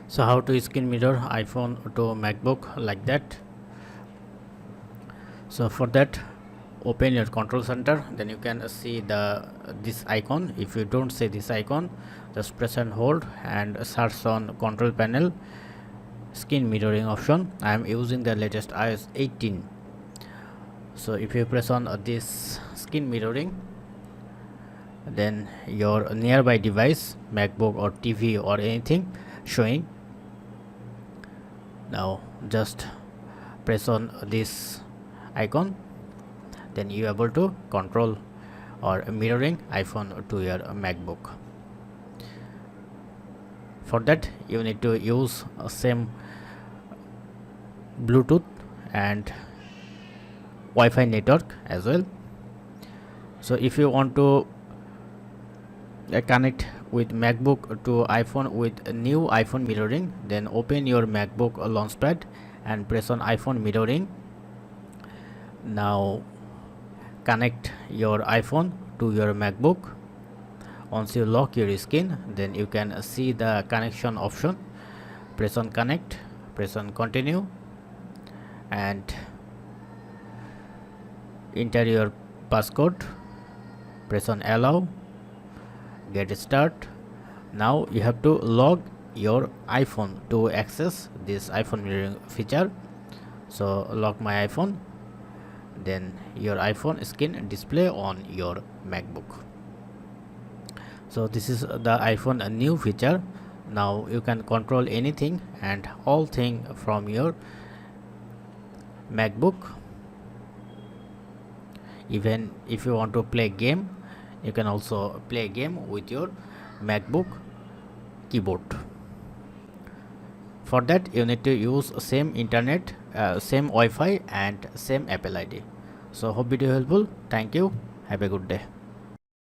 So how to screen mirror iPhone to MacBook like that? So for that, open your control center, then you can see this icon. If you don't see this icon, just press and hold and search on control panel screen mirroring option. I am using the latest iOS 18. So if you press on this screen mirroring, then your nearby device, MacBook or TV or anything showing. Now just press on this icon, then you are able to control or mirroring iPhone to your MacBook. For that, you need to use same Bluetooth and Wi-Fi network as well. So if you want to connect with MacBook to iPhone with new iPhone mirroring, then open your MacBook launchpad and press on iPhone mirroring. Now connect your iPhone to your MacBook. Once you lock your screen, then you can see the connection option. Press on connect, press on continue and enter your passcode. Press on allow, get start. Now you have to log your iPhone to access this iPhone mirroring feature. So lock my iPhone, then your iPhone screen display on your MacBook. So this is the iPhone new feature. Now you can control anything and all thing from your MacBook. Even if you want to play game, you can also play game with your MacBook keyboard. For that, you need to use same internet, same Wi-Fi and same Apple ID. So hope video helpful. Thank you. Have a good day.